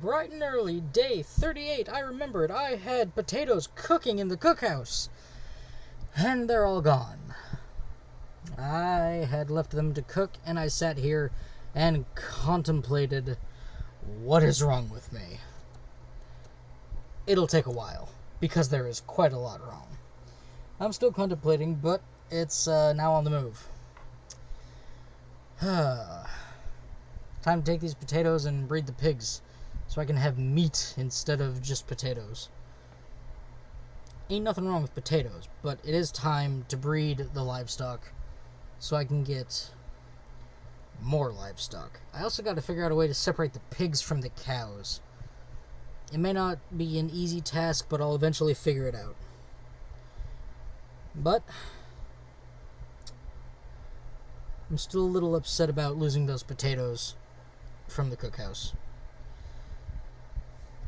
Bright and early, day 38, I remembered I had potatoes cooking in the cookhouse. And they're all gone. I had left them to cook, and I sat here and contemplated what is wrong with me. It'll take a while, because there is quite a lot wrong. I'm still contemplating, but it's now on the move. Time to take these potatoes and breed the pigs, so I can have meat instead of just potatoes. Ain't nothing wrong with potatoes, but it is time to breed the livestock so I can get more livestock. I also got to figure out a way to separate the pigs from the cows. It may not be an easy task, but I'll eventually figure it out. But I'm still a little upset about losing those potatoes from the cookhouse.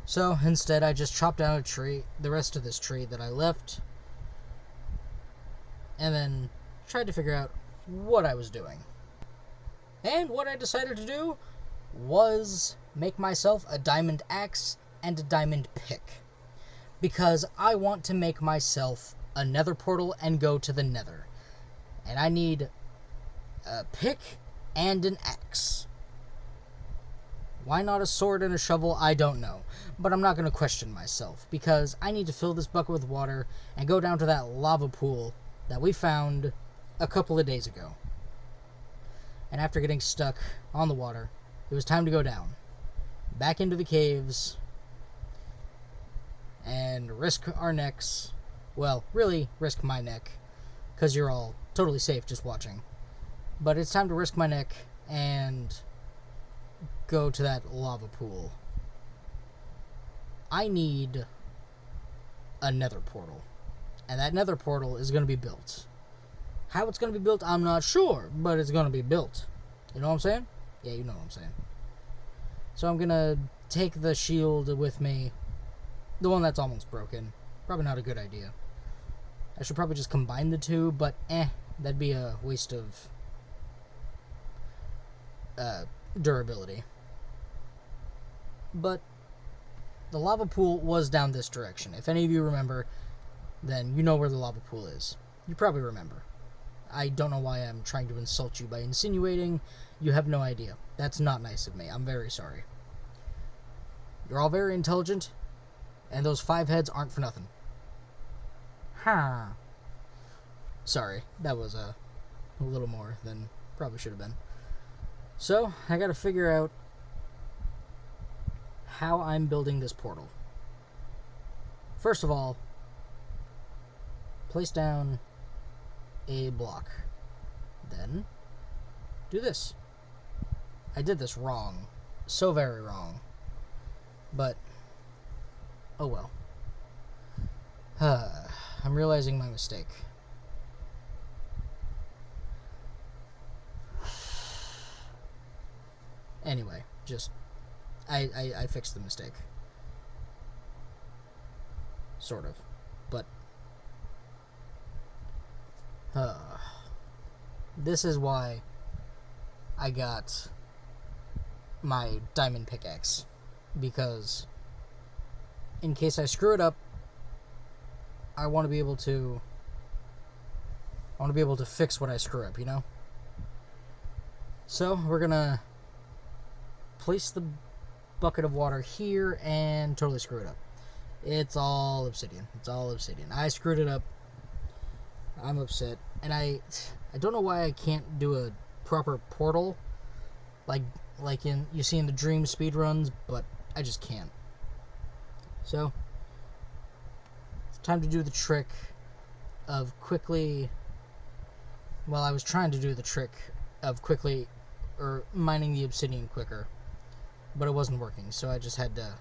So instead, I just chopped down a tree, the rest of this tree that I left, and then tried to figure out what I was doing. And what I decided to do was make myself a diamond axe and a diamond pick, because I want to make myself a nether portal and go to the nether. And I need a pick and an axe. Why not a sword and a shovel? I don't know. But I'm not going to question myself, because I need to fill this bucket with water and go down to that lava pool that we found a couple of days ago. And after getting stuck on the water, it was time to go down, back into the caves, and risk our necks. Well, really risk my neck, because you're all totally safe just watching. But it's time to risk my neck and go to that lava pool. I need a nether portal, and that nether portal is going to be built. How it's going to be built, I'm not sure, but it's going to be built. You know what I'm saying? Yeah, you know what I'm saying. So I'm going to take the shield with me, the one that's almost broken. Probably not a good idea. I should probably just combine the two, but that'd be a waste of durability. But the lava pool was down this direction. If any of you remember, then you know where the lava pool is. You probably remember. I don't know why I'm trying to insult you by insinuating. You have no idea. That's not nice of me. I'm very sorry. You're all very intelligent, and those 5 heads aren't for nothing. Sorry, that was a little more than probably should have been. So, I gotta figure out how I'm building this portal. First of all, place down a block. Then, do this. I did this wrong. So very wrong. But, oh well. I'm realizing my mistake. Anyway, just I fixed the mistake. Sort of. But this is why I got my diamond pickaxe, because in case I screw it up, I want to be able to fix what I screw up, you know? So, we're gonna place the bucket of water here and totally screw it up. It's all obsidian. I screwed it up. I'm upset. And I don't know why I can't do a proper portal like you see in the Dream speedruns, but I just can't. So, it's time to do the trick of quickly... Well, I was trying to do the trick of quickly, or mining the obsidian quicker, but it wasn't working, so I just had to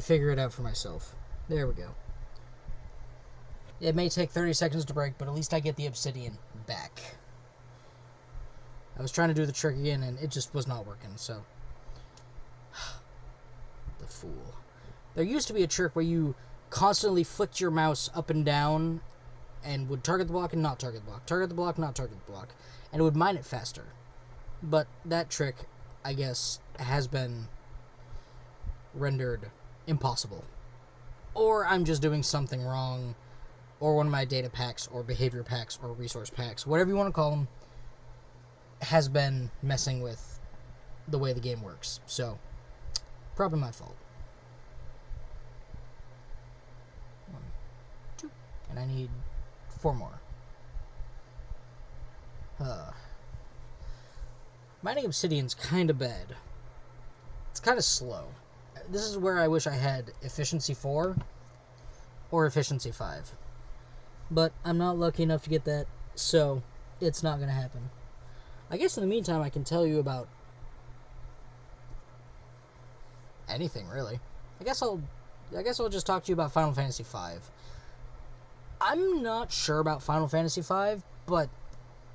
figure it out for myself. There we go. It may take 30 seconds to break, but at least I get the obsidian back. I was trying to do the trick again, and it just was not working, so... The fool. There used to be a trick where you constantly flicked your mouse up and down and would target the block and not target the block. Target the block, not target the block. And it would mine it faster. But that trick, I guess, has been rendered impossible. Or I'm just doing something wrong, or one of my data packs, or behavior packs, or resource packs, whatever you want to call them, has been messing with the way the game works. So, probably my fault. 1, 2, and I need 4 more. Mining obsidian's kind of bad. It's kind of slow. This is where I wish I had efficiency 4 or efficiency 5. But I'm not lucky enough to get that, so it's not going to happen. I guess in the meantime I can tell you about anything, really. I guess I'll just talk to you about Final Fantasy V. I'm not sure about Final Fantasy V, but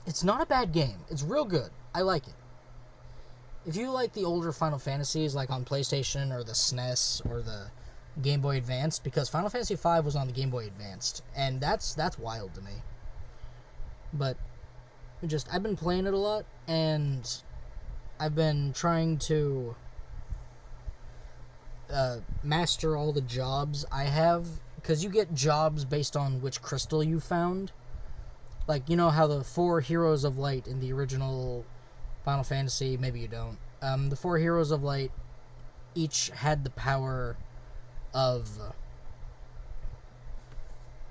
it's not a bad game. It's real good. I like it. If you like the older Final Fantasies, like on PlayStation or the SNES or the Game Boy Advanced, because Final Fantasy V was on the Game Boy Advanced, and that's wild to me. But I've been playing it a lot, and I've been trying to master all the jobs I have, because you get jobs based on which crystal you found. Like, you know how the 4 Heroes of Light in the original Final Fantasy, maybe you don't, the 4 Heroes of Light each had the power of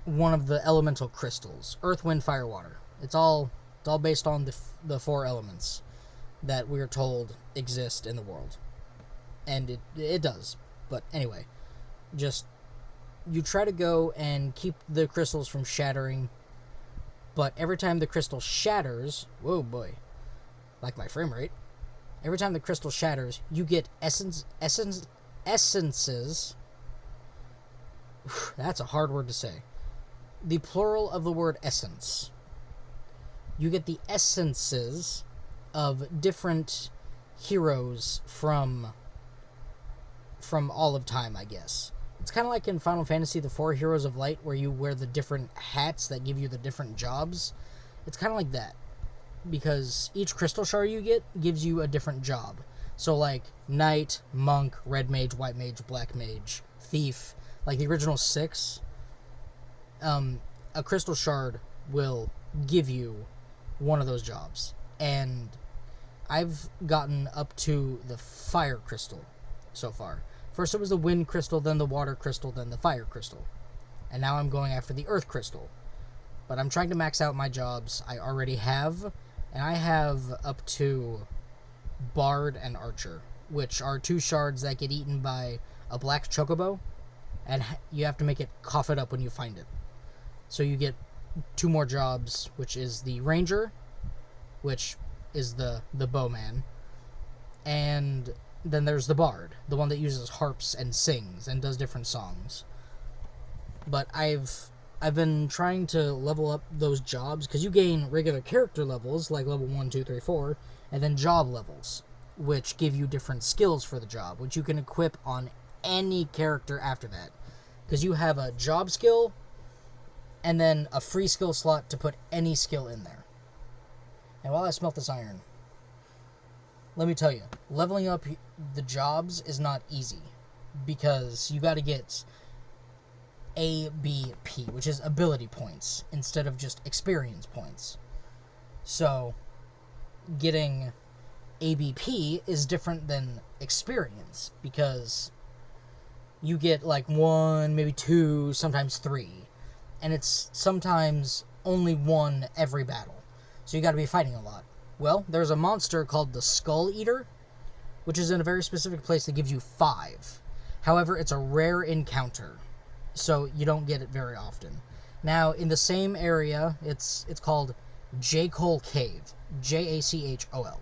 one of the elemental crystals: Earth, Wind, Fire, Water. It's all based on the 4 elements that we're told exist in the world, and it does. But anyway, just you try to go and keep the crystals from shattering, but every time the crystal shatters, whoa boy, like my frame rate, every time the crystal shatters, you get essences. That's a hard word to say. The plural of the word essence. You get the essences of different heroes from all of time, I guess. It's kind of like in Final Fantasy, the 4 Heroes of Light, where you wear the different hats that give you the different jobs. It's kind of like that, because each crystal shard you get gives you a different job. So like Knight, Monk, Red Mage, White Mage, Black Mage, Thief, like the original 6, a crystal shard will give you one of those jobs. And I've gotten up to the Fire Crystal so far. First it was the Wind Crystal, then the Water Crystal, then the Fire Crystal. And now I'm going after the Earth Crystal. But I'm trying to max out my jobs I already have, and I have up to Bard and Archer, which are 2 shards that get eaten by a black chocobo, and you have to make it cough it up when you find it. So you get 2 more jobs, which is the Ranger, which is the bowman, and then there's the Bard, the one that uses harps and sings and does different songs. But I've been trying to level up those jobs, because you gain regular character levels, like level 1, 2, 3, 4, and then job levels, which give you different skills for the job, which you can equip on any character after that. Because you have a job skill, and then a free skill slot to put any skill in there. And while I smelt this iron, let me tell you, leveling up the jobs is not easy, because you got to get ABP, which is ability points, instead of just experience points. So, getting ABP is different than experience, because you get like 1, maybe 2, sometimes 3, and it's sometimes only 1 every battle. So you got to be fighting a lot. Well, there's a monster called the Skull Eater, which is in a very specific place that gives you 5. However, it's a rare encounter, so you don't get it very often. Now, in the same area, it's called Jackal Cave. Jachol.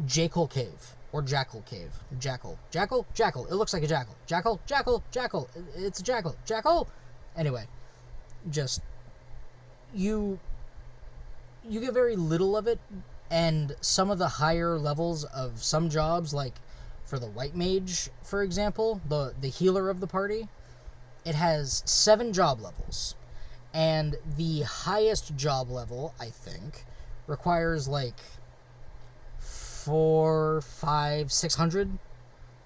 Jackal Cave. Or Jackal Cave. Jackal. Jackal? Jackal. It looks like a jackal. Jackal? Jackal? Jackal. It's a jackal. Jackal? Anyway, just... You get very little of it, and some of the higher levels of some jobs, like for the White Mage, for example, the healer of the party, it has 7 job levels, and the highest job level, I think, requires like 400, 500, 600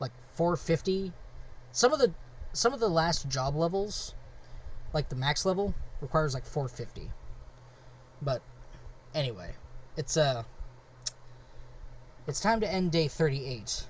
like 450. Some of the last job levels, like the max level, requires like 450. But anyway, it's time to end day 38.